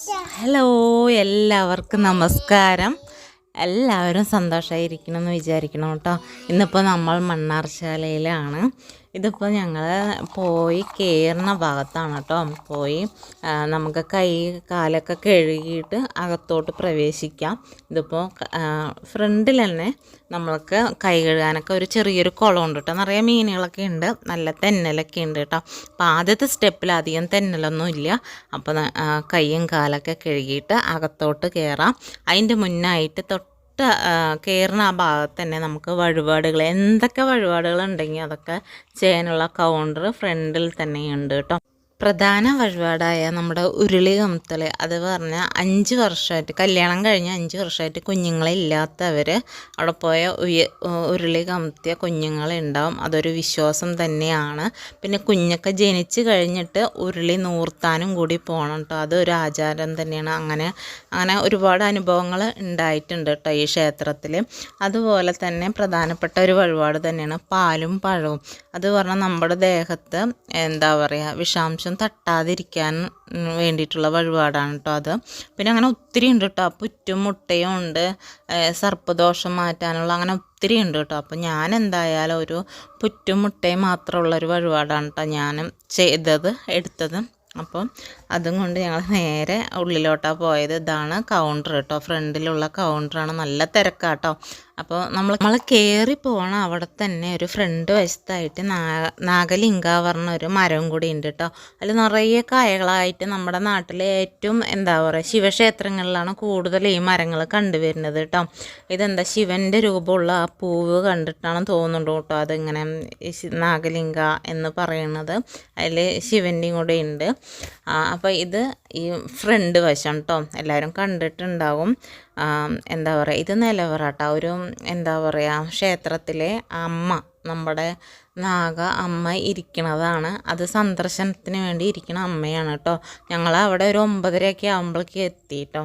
Hello, എല്ലാവർക്കും നമസ്കാരം. എല്ലാവരും സന്തോഷമായിരിക്കണമെന്ന് വിചാരിക്കണം കേട്ടോ. ഇന്നിപ്പോൾ നമ്മൾ മണ്ണാർശാലയിലാണ്. ഇതിപ്പോൾ ഞങ്ങൾ പോയി കയറുന്ന ഭാഗത്താണ് കേട്ടോ. നമുക്ക് കൈ കാലൊക്കെ കഴുകിയിട്ട് അകത്തോട്ട് പ്രവേശിക്കാം. ഇതിപ്പോൾ ഫ്രണ്ടിൽ തന്നെ നമ്മൾക്ക് കൈ കഴുകാനൊക്കെ ഒരു ചെറിയൊരു കുളമുണ്ട് കേട്ടോ. നിറയെ മീനുകളൊക്കെ ഉണ്ട്, നല്ല തെന്നലൊക്കെ ഉണ്ട് കേട്ടോ. അപ്പോൾ ആദ്യത്തെ സ്റ്റെപ്പിൽ അധികം തെന്നലൊന്നും ഇല്ല. അപ്പോൾ കൈയും കാലൊക്കെ കഴുകിയിട്ട് അകത്തോട്ട് കയറാം. അതിൻ്റെ മുന്നായിട്ട് കയറുന്ന ആ ഭാഗത്ത് തന്നെ നമുക്ക് വഴിപാടുകൾ, എന്തൊക്കെ വഴിപാടുകൾ ഉണ്ടെങ്കിൽ അതൊക്കെ ചെയ്യാനുള്ള കൗണ്ടർ ഫ്രണ്ടിൽ തന്നെയുണ്ട് കേട്ടോ. പ്രധാന വഴിപാടായ നമ്മുടെ ഉരുളി കമത്തൽ, അത് പറഞ്ഞാൽ 5 വർഷമായിട്ട്, കല്യാണം കഴിഞ്ഞ് 5 വർഷമായിട്ട് കുഞ്ഞുങ്ങളില്ലാത്തവർ അവിടെ പോയ ഉരുളി കമത്തിയ കുഞ്ഞുങ്ങളുണ്ടാവും. അതൊരു വിശ്വാസം തന്നെയാണ്. പിന്നെ കുഞ്ഞൊക്കെ ജനിച്ച് കഴിഞ്ഞിട്ട് ഉരുളി നൂർത്താനും കൂടി പോകണം കേട്ടോ. അതൊരു ആചാരം തന്നെയാണ്. അങ്ങനെ ഒരുപാട് അനുഭവങ്ങൾ ഉണ്ടായിട്ടുണ്ട് കേട്ടോ ഈ ക്ഷേത്രത്തിൽ. അതുപോലെ തന്നെ പ്രധാനപ്പെട്ട ഒരു വഴിപാട് തന്നെയാണ് പാലും പഴവും. അത് പറഞ്ഞാൽ നമ്മുടെ ദേഹത്ത് വിഷാംശം തട്ടാതിരിക്കാൻ വേണ്ടിയിട്ടുള്ള വഴിപാടാണ് കേട്ടോ അത്. പിന്നെ അങ്ങനെ ഒത്തിരി ഉണ്ട് കേട്ടോ. പുറ്റും മുട്ടയും ഉണ്ട്, സർപ്പദോഷം മാറ്റാനുള്ള, അങ്ങനെ ഒത്തിരി ഉണ്ട് കേട്ടോ. അപ്പോൾ ഞാൻ എന്തായാലും ഒരു പുറ്റും മുട്ടയും മാത്രമുള്ളൊരു വഴിപാടാണ് കേട്ടോ ഞാൻ എടുത്തത്. അപ്പം അതും കൊണ്ട് ഞങ്ങൾ നേരെ ഉള്ളിലോട്ടാണ് പോയത്. ഇതാണ് കൗണ്ടർ കേട്ടോ, ഫ്രണ്ടിലുള്ള കൗണ്ടറാണ്. നല്ല തിരക്കാട്ടോ. അപ്പോൾ നമ്മൾ കയറി പോകണം. അവിടെ തന്നെ ഒരു ഫ്രണ്ട് വശത്തായിട്ട് നാഗലിംഗ പറഞ്ഞ ഒരു മരം കൂടി ഉണ്ട് കേട്ടോ. അതിൽ നിറയെ കായകളായിട്ട് നമ്മുടെ നാട്ടിലെ ഏറ്റവും ശിവക്ഷേത്രങ്ങളിലാണ് കൂടുതൽ ഈ മരങ്ങൾ കണ്ടുവരുന്നത് കേട്ടോ. ഇതെന്താ ശിവൻ്റെ രൂപമുള്ള ആ പൂവ് കണ്ടിട്ടാണ് തോന്നുന്നുണ്ട് കേട്ടോ. അതിങ്ങനെ നാഗലിംഗ എന്ന് പറയുന്നത്, അതിൽ ശിവൻ്റെയും കൂടെ ഉണ്ട്. അപ്പോൾ ഇത് ഈ ഫ്രണ്ട് വശം കേട്ടോ, എല്ലാവരും കണ്ടിട്ടുണ്ടാവും. ഇത് നിലവറ ഒരു ക്ഷേത്രത്തിലെ അമ്മ, നമ്മുടെ നാഗ അമ്മ ഇരിക്കണതാണ്. അത് സന്ദർശനത്തിന് വേണ്ടി ഇരിക്കണ അമ്മയാണ് കേട്ടോ. ഞങ്ങൾ അവിടെ ഒരു 9:30 ആകുമ്പോഴേക്ക് എത്തി കേട്ടോ.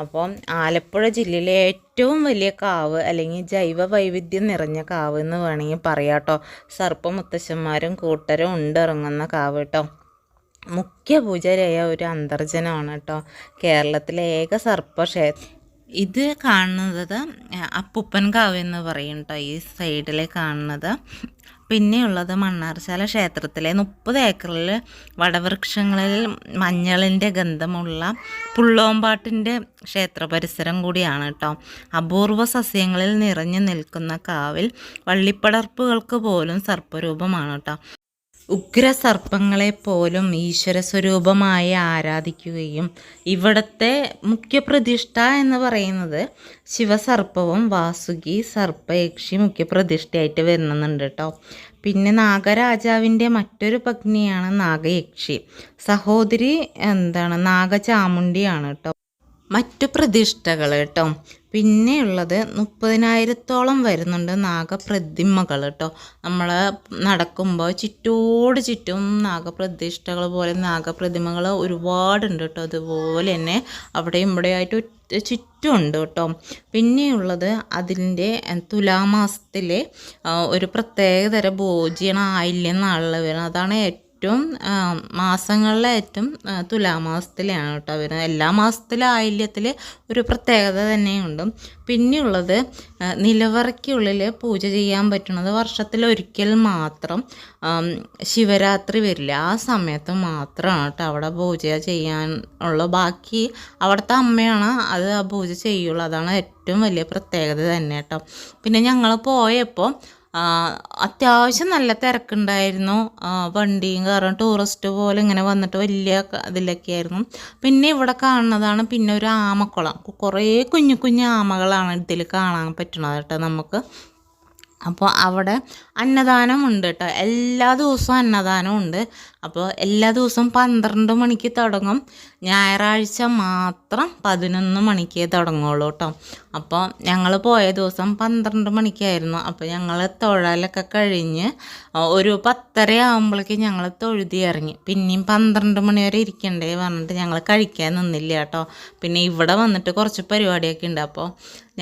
അപ്പോൾ ആലപ്പുഴ ജില്ലയിലെ ഏറ്റവും വലിയ കാവ്, അല്ലെങ്കിൽ ജൈവ വൈവിധ്യം നിറഞ്ഞ കാവ് എന്ന് വേണമെങ്കിൽ പറയാം കേട്ടോ. സർപ്പ മുത്തശ്ശന്മാരും കൂട്ടരും ഉണ്ടിറങ്ങുന്ന കാവ് കേട്ടോ. മുഖ്യ പൂജാരിയായ ഒരു അന്തർജനമാണ് കേട്ടോ. കേരളത്തിലെ ഏക സർപ്പക്ഷേത്രം. ഇത് കാണുന്നത് അപ്പുപ്പൻ കാവ് എന്ന് പറയും കേട്ടോ, ഈ സൈഡിൽ കാണുന്നത്. പിന്നെയുള്ളത് മണ്ണാർശാല ക്ഷേത്രത്തിലെ 30 ഏക്കറിൽ വടവൃക്ഷങ്ങളിൽ മഞ്ഞളിൻ്റെ ഗന്ധമുള്ള പുള്ളോമ്പാട്ടിൻ്റെ ക്ഷേത്ര പരിസരം കൂടിയാണ് കേട്ടോ. അപൂർവ സസ്യങ്ങളിൽ നിറഞ്ഞു നിൽക്കുന്ന കാവിൽ വള്ളിപ്പടർപ്പുകൾക്ക് പോലും സർപ്പരൂപമാണ് കേട്ടോ. ഉഗ്രസർപ്പങ്ങളെപ്പോലും ഈശ്വര സ്വരൂപമായി ആരാധിക്കുകയും ഇവിടുത്തെ മുഖ്യപ്രതിഷ്ഠ എന്ന് പറയുന്നത് ശിവസർപ്പവും വാസുകി സർപ്പയക്ഷി മുഖ്യപ്രതിഷ്ഠയായിട്ട് വരുന്നുണ്ട് കേട്ടോ. പിന്നെ നാഗരാജാവിൻ്റെ മറ്റൊരു പത്നിയാണ് നാഗയക്ഷി. സഹോദരി നാഗചാമുണ്ടിയാണ് കേട്ടോ. മറ്റു പ്രതിഷ്ഠകൾ കേട്ടോ. പിന്നെയുള്ളത് 30,000-ഓളം വരുന്നുണ്ട് നാഗപ്രതിമകൾ കേട്ടോ. നമ്മൾ നടക്കുമ്പോൾ ചുറ്റും നാഗപ്രതിഷ്ഠകൾ പോലെ നാഗപ്രതിമകൾ ഒരുപാടുണ്ട് കേട്ടോ. അതുപോലെ തന്നെ അവിടെയും ഇവിടെയായിട്ട് ചുറ്റുമുണ്ട് കേട്ടോ. പിന്നെയുള്ളത് അതിൻ്റെ തുലാമാസത്തിലെ ഒരു പ്രത്യേകതര ഭോജ്യണ ആയില്യം നാളിൽ വരുന്നത്. അതാണ് ഏറ്റവും മാസങ്ങളിലെ ഏറ്റവും തുലാമാസത്തിലാണ് കേട്ടോ വരുന്നത്. എല്ലാ മാസത്തിലും ആയില്യത്തിൽ ഒരു പ്രത്യേകത തന്നെയുണ്ട്. പിന്നെയുള്ളത് നിലവറയ്ക്കുള്ളിൽ പൂജ ചെയ്യാൻ പറ്റുന്നത് വർഷത്തിലൊരിക്കൽ മാത്രം, ശിവരാത്രി വരില്ല ആ സമയത്ത് മാത്രമാണ് കേട്ടോ അവിടെ പൂജ ചെയ്യാനുള്ള. ബാക്കി അവിടുത്തെ അമ്മയാണ് അത് ആ പൂജ ചെയ്യുള്ളൂ. അതാണ് ഏറ്റവും വലിയ പ്രത്യേകത തന്നെ കേട്ടോ. പിന്നെ ഞങ്ങൾ പോയപ്പോൾ അത്യാവശ്യം നല്ല തിരക്കുണ്ടായിരുന്നു. വണ്ടിയും കാറും ടൂറിസ്റ്റ് പോലെ ഇങ്ങനെ വന്നിട്ട് വലിയ ഇതിലൊക്കെ ആയിരുന്നു. പിന്നെ ഇവിടെ കാണുന്നതാണ് പിന്നെ ഒരു ആമക്കുളം. കുറേ കുഞ്ഞു ആമകളാണ് ഇതിൽ കാണാൻ പറ്റുന്നത് കേട്ടോ നമുക്ക്. അപ്പോൾ അവിടെ അന്നദാനം ഉണ്ട് കേട്ടോ. എല്ലാ ദിവസവും അന്നദാനം ഉണ്ട്. അപ്പോൾ എല്ലാ ദിവസവും 12 മണിക്ക് തുടങ്ങും. ഞായറാഴ്ച മാത്രം 11 മണിക്കേ തുടങ്ങുള്ളൂ കേട്ടോ. അപ്പോൾ ഞങ്ങൾ പോയ ദിവസം 12 മണിക്കായിരുന്നു. അപ്പോൾ ഞങ്ങൾ തൊഴലൊക്കെ കഴിഞ്ഞ് ഒരു 10:30 ആകുമ്പോഴേക്കും ഞങ്ങൾ തൊഴുതി ഇറങ്ങി. പിന്നെയും 12 മണി വരെ ഇരിക്കണ്ടേ പറഞ്ഞിട്ട് ഞങ്ങൾ കഴിക്കാൻ നിന്നില്ല കേട്ടോ. പിന്നെ ഇവിടെ വന്നിട്ട് കുറച്ച് പരിപാടിയൊക്കെ ഉണ്ട്. അപ്പോൾ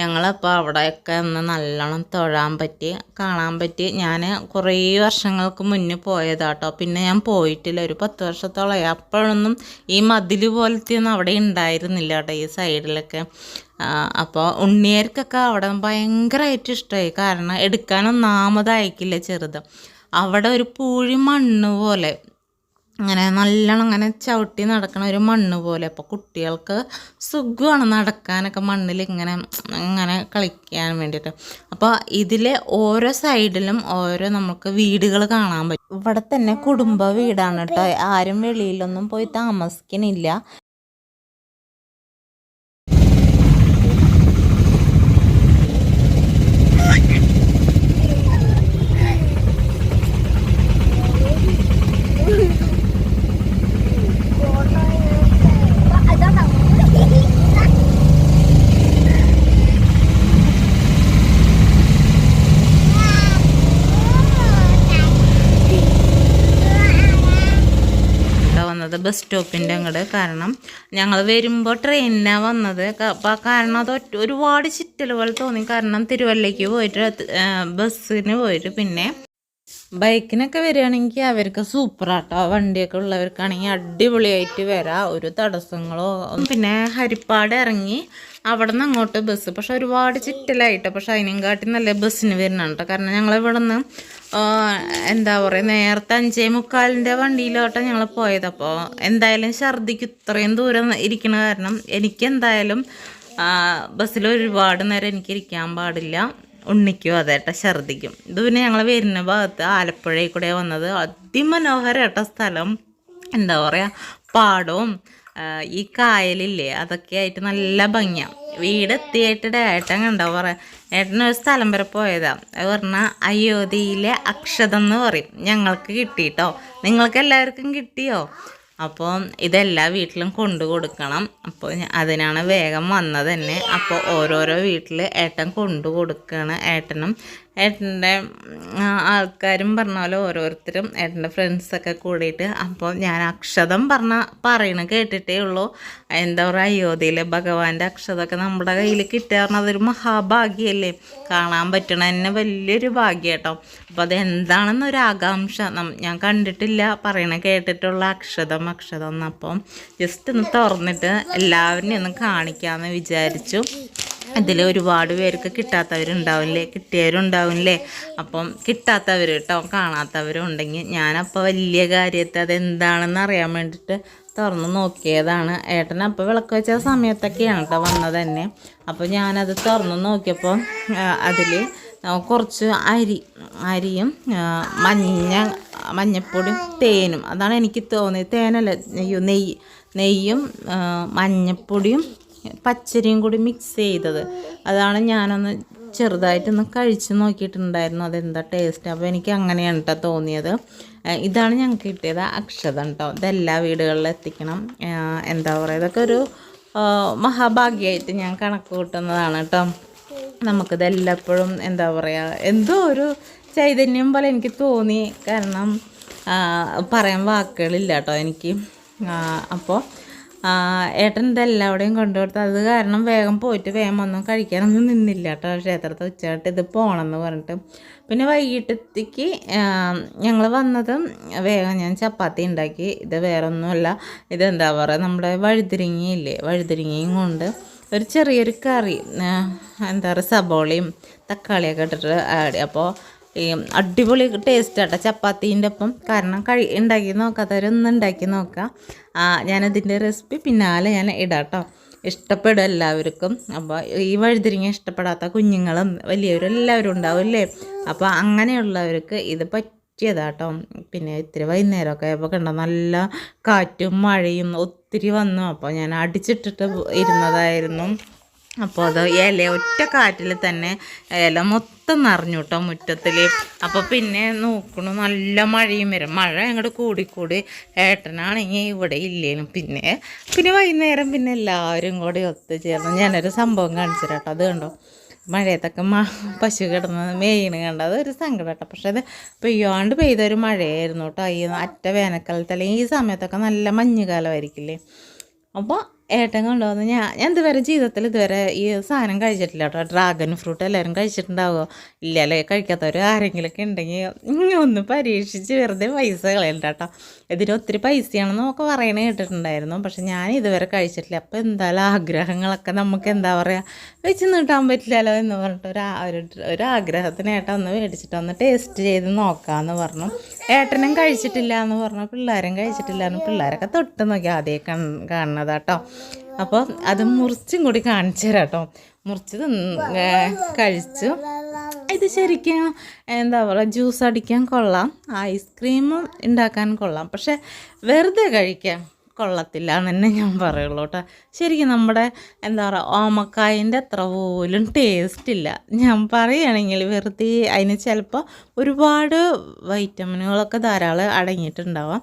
ഞങ്ങളപ്പോൾ അവിടെയൊക്കെ ഒന്ന് നല്ലോണം തൊഴാൻ പറ്റി, കാണാൻ പറ്റി. ഞാൻ കുറേ വർഷങ്ങൾക്ക് മുന്നേ പോയതാട്ടോ. പിന്നെ ഞാൻ പോയിട്ടില്ല, ഒരു 10 വർഷത്തോളമായി. അപ്പോഴൊന്നും ഈ മതിൽ വീട് പോലത്തെ ഒന്നും അവിടെ ഉണ്ടായിരുന്നില്ല കേട്ടോ ഈ സൈഡിലൊക്കെ. അപ്പോൾ ഉണ്ണിയർക്കൊക്കെ അവിടെ ഭയങ്കരമായിട്ട് ഇഷ്ടമായി. കാരണം എടുക്കാനൊന്നാമതായിക്കില്ല ചെറുത്. അവിടെ ഒരു പൂഴി മണ്ണ് പോലെ അങ്ങനെ നല്ലോണം അങ്ങനെ ചവിട്ടി നടക്കണ ഒരു മണ്ണ് പോലെ. അപ്പോൾ കുട്ടികൾക്ക് സുഖമാണ് നടക്കാനൊക്കെ മണ്ണിൽ ഇങ്ങനെ കളിക്കാൻ വേണ്ടിയിട്ട്. അപ്പോൾ ഇതിലെ ഓരോ സൈഡിലും ഓരോ നമുക്ക് വീടുകൾ കാണാൻ പറ്റും. ഇവിടെ തന്നെ കുടുംബ വീടാണ് കേട്ടോ, ആരും വെളിയിലൊന്നും പോയി താമസിക്കണില്ല. ബസ് സ്റ്റോപ്പിൻ്റെ അങ്ങോട്ട്. കാരണം ഞങ്ങൾ വരുമ്പോൾ ട്രെയിനിനാണ് വന്നത്. കാരണം അത് ഒരുപാട് ചിറ്റൽ പോലെ തോന്നി. കാരണം തിരുവല്ലയ്ക്ക് പോയിട്ട് ബസ്സിന് പോയിട്ട് പിന്നെ ബൈക്കിനൊക്കെ വരികയാണെങ്കിൽ അവർക്ക് സൂപ്പറാട്ടോ. വണ്ടിയൊക്കെ ഉള്ളവർക്കാണെങ്കിൽ അടിപൊളിയായിട്ട് വരാം, ഒരു തടസ്സങ്ങളോ. പിന്നെ ഹരിപ്പാട് ഇറങ്ങി അവിടെ നിന്ന് അങ്ങോട്ട് ബസ്. പക്ഷെ ഒരുപാട് ചിറ്റലായിട്ടോ. പക്ഷെ അതിനും കാട്ടി നല്ല ബസ്സിന് വരുന്നതാണ് കേട്ടോ. കാരണം ഞങ്ങളിവിടെ നിന്ന് എന്താ പറയുക, നേരത്തെ 5:45 വണ്ടിയിലോട്ടാണ് ഞങ്ങൾ പോയത്. അപ്പോൾ എന്തായാലും ഛർദിക്ക് ഇത്രയും ദൂരം ഇരിക്കണ കാരണം എനിക്കെന്തായാലും ബസ്സിൽ ഒരുപാട് നേരം എനിക്ക് ഇരിക്കാൻ പാടില്ല. ഉണ്ണിക്കും അതേട്ട ഛർദിക്കും. ഇത് പിന്നെ ഞങ്ങൾ വരുന്ന ഭാഗത്ത് ആലപ്പുഴയിൽ കൂടെ വന്നത്. അതിമനോഹരമായിട്ട സ്ഥലം. എന്താ പറയുക, പാടവും ഈ കായലില്ലേ അതൊക്കെ ആയിട്ട് നല്ല ഭംഗിയാണ്. വീടെത്തിയായിട്ട് ഏട്ടൻ കണ്ടോ പറയാം. ഏട്ടനൊരു സ്ഥലം വരെ പോയതാണ്. അത് പറഞ്ഞാൽ അയോധ്യയിലെ അക്ഷതം എന്ന് പറയും. ഞങ്ങൾക്ക് കിട്ടിയിട്ടോ. നിങ്ങൾക്ക് എല്ലാവർക്കും കിട്ടിയോ? അപ്പോൾ ഇതെല്ലാ വീട്ടിലും കൊണ്ടു കൊടുക്കണം. അപ്പോൾ അതിനാണ് വേഗം വന്നത് തന്നെ. അപ്പോൾ ഓരോരോ വീട്ടിൽ ഏട്ടൻ കൊണ്ടു കൊടുക്കുകയാണ്. ഏട്ടൻ്റെ ആൾക്കാരും പറഞ്ഞ പോലെ ഓരോരുത്തരും ഏട്ടൻ്റെ ഫ്രണ്ട്സൊക്കെ കൂടിയിട്ട്. അപ്പോൾ ഞാൻ അക്ഷതം പറയണ കേട്ടിട്ടേ ഉള്ളൂ. എന്താ പറയുക, അയോധ്യയിലെ ഭഗവാന്റെ അക്ഷതമൊക്കെ നമ്മുടെ കയ്യിൽ കിട്ടുക പറഞ്ഞാൽ അതൊരു മഹാഭാഗ്യമല്ലേ. കാണാൻ പറ്റണ തന്നെ വലിയൊരു ഭാഗ്യം കേട്ടോ. അപ്പോൾ അതെന്താണെന്നൊരു ആകാംക്ഷ. ഞാൻ കണ്ടിട്ടില്ല, പറയണ കേട്ടിട്ടുള്ള അക്ഷതം എന്ന്. അപ്പം ജസ്റ്റ് ഒന്ന് തുറന്നിട്ട് എല്ലാവരെയും ഒന്ന് കാണിക്കാമെന്ന് വിചാരിച്ചു. ഇതിൽ ഒരുപാട് പേർക്ക് കിട്ടാത്തവരുണ്ടാവില്ലേ, കിട്ടിയവരുണ്ടാവില്ലേ. അപ്പം കിട്ടാത്തവർ കേട്ടോ, കാണാത്തവരും ഉണ്ടെങ്കിൽ ഞാനപ്പോൾ വലിയ കാര്യത്തെ അതെന്താണെന്ന് അറിയാൻ വേണ്ടിയിട്ട് തുറന്ന് നോക്കിയതാണ്. ഏട്ടനപ്പോൾ വിളക്ക് വെച്ച സമയത്തൊക്കെയാണ് കേട്ടോ വന്നത് തന്നെ. അപ്പോൾ ഞാനത് തുറന്ന് നോക്കിയപ്പോൾ അതിൽ കുറച്ച് അരിയും മഞ്ഞപ്പൊടിയും തേനും, അതാണ് എനിക്ക് തോന്നിയത്. തേനല്ല, നെയ്യും മഞ്ഞപ്പൊടിയും പച്ചരിയും കൂടി മിക്സ് ചെയ്തത്. അതാണ് ഞാനൊന്ന് ചെറുതായിട്ടൊന്ന് കഴിച്ച് നോക്കിയിട്ടുണ്ടായിരുന്നു അതെന്താ ടേസ്റ്റ്. അപ്പോൾ എനിക്ക് അങ്ങനെയാണ് കേട്ടോ തോന്നിയത്. ഇതാണ് ഞങ്ങൾക്ക് കിട്ടിയത് അക്ഷതം കേട്ടോ. ഇതെല്ലാ വീടുകളിലും എത്തിക്കണം. എന്താ പറയുക, ഇതൊക്കെ ഒരു മഹാഭാഗ്യമായിട്ട് ഞാൻ കണക്ക് കൂട്ടുന്നതാണ് കേട്ടോ. നമുക്കിതെല്ലാപ്പോഴും എന്താ പറയുക, എന്തോ ഒരു ചൈതന്യം പോലെ എനിക്ക് തോന്നി. കാരണം പറയാൻ വാക്കുകളില്ല കേട്ടോ എനിക്ക്. അപ്പോൾ ഏട്ടൻ ഇതെല്ലാവിടെയും കൊണ്ടുകൊടുത്തു. അത് കാരണം വേഗം പോയിട്ട് വേഗം ഒന്നും കഴിക്കാനൊന്നും നിന്നില്ല കേട്ടോ. ക്ഷേത്രത്തിൽ ഉച്ചയായിട്ട് ഇത് പോകണമെന്ന് പറഞ്ഞിട്ട്. പിന്നെ വൈകിട്ടത്തേക്ക് ഞങ്ങൾ വന്നത് വേഗം ഞാൻ ചപ്പാത്തി ഉണ്ടാക്കി. ഇത് വേറെ ഒന്നുമല്ല, ഇതെന്താ പറയുക, നമ്മുടെ വഴുതിരിങ്ങയില്ലേ, വഴുതിരിങ്ങയും കൊണ്ട് ഒരു ചെറിയൊരു കറി, എന്താ പറയുക, സബോളയും തക്കാളിയൊക്കെ ഇട്ടിട്ട് ആടി. അപ്പോൾ ഈ അടിപൊളി ടേസ്റ്റ് ആട്ടോ ചപ്പാത്തീൻ്റെ ഒപ്പം. കാരണം ഉണ്ടാക്കി നോക്കാത്തവരൊന്നും ഉണ്ടാക്കി നോക്കാം. ഞാനതിൻ്റെ റെസിപ്പി പിന്നാലെ ഞാൻ ഇടാം കേട്ടോ. ഇഷ്ടപ്പെടും എല്ലാവർക്കും. അപ്പോൾ ഈ വഴുതിരിങ്ങ ഇഷ്ടപ്പെടാത്ത കുഞ്ഞുങ്ങളും വലിയവരും എല്ലാവരും ഉണ്ടാവില്ലേ. അപ്പോൾ അങ്ങനെയുള്ളവർക്ക് ഇത് പറ്റിയതാട്ടോ. പിന്നെ ഇത്തിരി വൈകുന്നേരമൊക്കെ ആയപ്പോൾ കണ്ടോ, നല്ല കാറ്റും മഴയും ഒത്തിരി വന്നു. അപ്പോൾ ഞാൻ അടിച്ചിട്ടിട്ട് ഇരുന്നതായിരുന്നു. അപ്പോൾ അത് ഒറ്റ കാറ്റിൽ തന്നെ ഇല മൊത്തം നിറഞ്ഞു കേട്ടോ മുറ്റത്തിൽ. അപ്പോൾ പിന്നെ നോക്കണു നല്ല മഴയും വരും. മഴ അങ്ങോട്ട് കൂടിക്കൂടി ഏട്ടനാണെങ്കിൽ ഇവിടെ ഇല്ലേനും. പിന്നെ വൈകുന്നേരം പിന്നെ എല്ലാവരും കൂടി ഒത്തുചേർന്ന് ഞാനൊരു സംഭവം കാണിച്ചു കേട്ടോ. അത് കണ്ടോ, മഴയത്തൊക്കെ പശു കിടന്ന് മേയണ് കണ്ടോ, അതൊരു സങ്കടം കേട്ടോ. പക്ഷെ അത് പെയ്തൊരു മഴയായിരുന്നു കേട്ടോ. ഈ അറ്റ വേനൽക്കാലത്ത് അല്ലെങ്കിൽ ഈ സമയത്തൊക്കെ നല്ല മഞ്ഞുകാലമായിരിക്കില്ലേ. അപ്പോൾ ഏട്ടൻ കൊണ്ടുവന്ന് ഞാൻ ഇതുവരെ ജീവിതത്തിൽ ഇതുവരെ ഈ സാധനം കഴിച്ചിട്ടില്ല കേട്ടോ. ഡ്രാഗൺ ഫ്രൂട്ട് എല്ലാവരും കഴിച്ചിട്ടുണ്ടാവുമോ? ഇല്ല അല്ലേ? കഴിക്കാത്തവർ ആരെങ്കിലുമൊക്കെ ഉണ്ടെങ്കിൽ ഒന്ന് പരീക്ഷിച്ച് വെറുതെ പൈസ കളയണ്ട കേട്ടോ. ഇതിന് ഒത്തിരി പൈസയാണെന്നൊക്കെ പറയണ കേട്ടിട്ടുണ്ടായിരുന്നു. പക്ഷെ ഞാൻ ഇതുവരെ കഴിച്ചിട്ടില്ല. അപ്പോൾ എന്തായാലും ആഗ്രഹങ്ങളൊക്കെ നമുക്ക് എന്താ പറയുക വെച്ച് നീട്ടാൻ പറ്റില്ലല്ലോ എന്ന് പറഞ്ഞിട്ട് ഒരാഗ്രഹത്തിന് ഏട്ടൻ ഒന്ന് മേടിച്ചിട്ട് ഒന്ന് ടേസ്റ്റ് ചെയ്ത് നോക്കാമെന്ന് പറഞ്ഞു. ഏട്ടനും കഴിച്ചിട്ടില്ല എന്ന് പറഞ്ഞു, പിള്ളേരും കഴിച്ചിട്ടില്ല എന്ന്. പിള്ളേരൊക്കെ തൊട്ട് നോക്കി ആദ്യമേ കാണുന്നതാട്ടോ. അപ്പോൾ അത് മുറിച്ചും കൂടി കാണിച്ചു തരാം കേട്ടോ. മുറിച്ച് കഴിച്ചു. ഇത് ശരിക്കും എന്താ പറയുക, ജ്യൂസ് അടിക്കാൻ കൊള്ളാം, ഐസ്ക്രീം ഉണ്ടാക്കാൻ കൊള്ളാം, പക്ഷെ വെറുതെ കഴിക്കാൻ കൊള്ളത്തില്ല എന്ന് തന്നെ ഞാൻ പറയുള്ളൂ കേട്ടോ. ശരിക്കും നമ്മുടെ എന്താ പറയുക ഓമക്കായൻ്റെ അത്ര പോലും ടേസ്റ്റ് ഇല്ല. ഞാൻ പറയുകയാണെങ്കിൽ വെറുതെ അതിന് ചിലപ്പോൾ ഒരുപാട് വൈറ്റമിനുകളൊക്കെ ധാരാളം അടങ്ങിയിട്ടുണ്ടാവാം.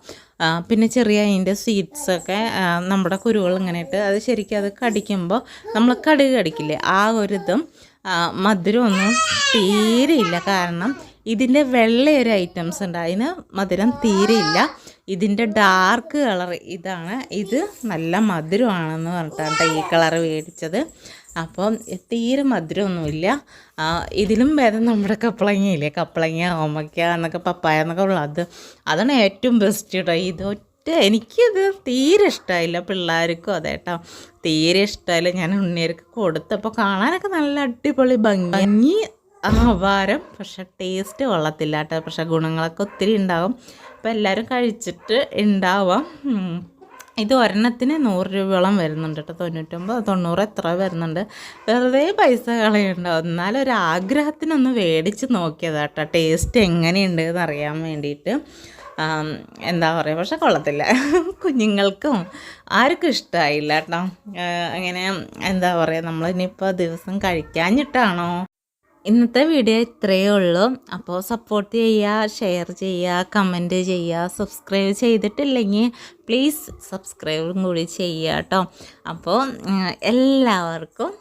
പിന്നെ ചെറിയ അതിൻ്റെ സീഡ്സൊക്കെ നമ്മുടെ കുരുകൾ ഇങ്ങനെ ഇട്ട് അത് ശരിക്കും അത് കടിക്കുമ്പോൾ നമ്മൾ കടുക് കടിക്കില്ലേ, ആ ഒരിതും മധുരമൊന്നും തീരെയില്ല. കാരണം ഇതിൻ്റെ വെള്ളയൊരു ഐറ്റംസ് ഉണ്ട്, അതിന് മധുരം തീരെയില്ല. ഇതിൻ്റെ ഡാർക്ക് കളർ ഇതാണ്, ഇത് നല്ല മധുരമാണെന്ന് പറഞ്ഞിട്ടാണ് ഈ കളർ മേടിച്ചത്. അപ്പം തീരെ മധുരമൊന്നുമില്ല. ഇതിലും ഭേദം നമ്മുടെ കപ്പളങ്ങയില്ലേ, കപ്പളങ്ങ ഓമയ്ക്ക എന്നൊക്കെ പപ്പായ എന്നൊക്കെ ഉള്ളത്, അതാണ് ഏറ്റവും ബെസ്റ്റ് കേട്ടോ. എനിക്കിത് തീരെ ഇഷ്ടമായില്ല, പിള്ളേർക്കും അതെ കേട്ടോ തീരെ ഇഷ്ടമായില്ല. ഞാൻ ഉണ്ണിയർക്ക് കൊടുത്തപ്പോൾ കാണാനൊക്കെ നല്ല അടിപൊളി ഭംഗി ആവാരം, പക്ഷെ ടേസ്റ്റ് കൊള്ളത്തില്ല കേട്ടോ. പക്ഷെ ഗുണങ്ങളൊക്കെ ഒത്തിരി ഉണ്ടാവും. അപ്പോൾ എല്ലാവരും കഴിച്ചിട്ട് ഉണ്ടാവാം. ഇത് ഒരെണ്ണത്തിന് 100 രൂപയോളം വരുന്നുണ്ട് കേട്ടോ. 99 90 എത്ര വരുന്നുണ്ട്. വെറുതെ പൈസ കളയുണ്ടാവും. എന്നാലും ഒരു ആഗ്രഹത്തിനൊന്ന് മേടിച്ച് നോക്കിയതാണ് കേട്ടോ, ടേസ്റ്റ് എങ്ങനെയുണ്ട് എന്നറിയാൻ വേണ്ടിയിട്ട്. എന്താ പറയുക, പക്ഷെ കൊള്ളത്തില്ല. കുഞ്ഞുങ്ങൾക്കും ആർക്കും ഇഷ്ടമായില്ല കേട്ടോ. അങ്ങനെ എന്താ പറയുക, നമ്മളിനിപ്പോൾ ദിവസം കഴിക്കാഞ്ഞിട്ടാണോ. ഇന്നത്തെ വീഡിയോ ഇത്രയേ ഉള്ളൂ. അപ്പോൾ സപ്പോർട്ട് ചെയ്യുക, ഷെയർ ചെയ്യുക, കമൻറ്റ് ചെയ്യുക. സബ്സ്ക്രൈബ് ചെയ്തിട്ടില്ലെങ്കിൽ പ്ലീസ് സബ്സ്ക്രൈബും കൂടി ചെയ്യുക കേട്ടോ. അപ്പോൾ എല്ലാവർക്കും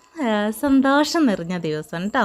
സന്തോഷം നിറഞ്ഞ ദിവസം കേട്ടോ.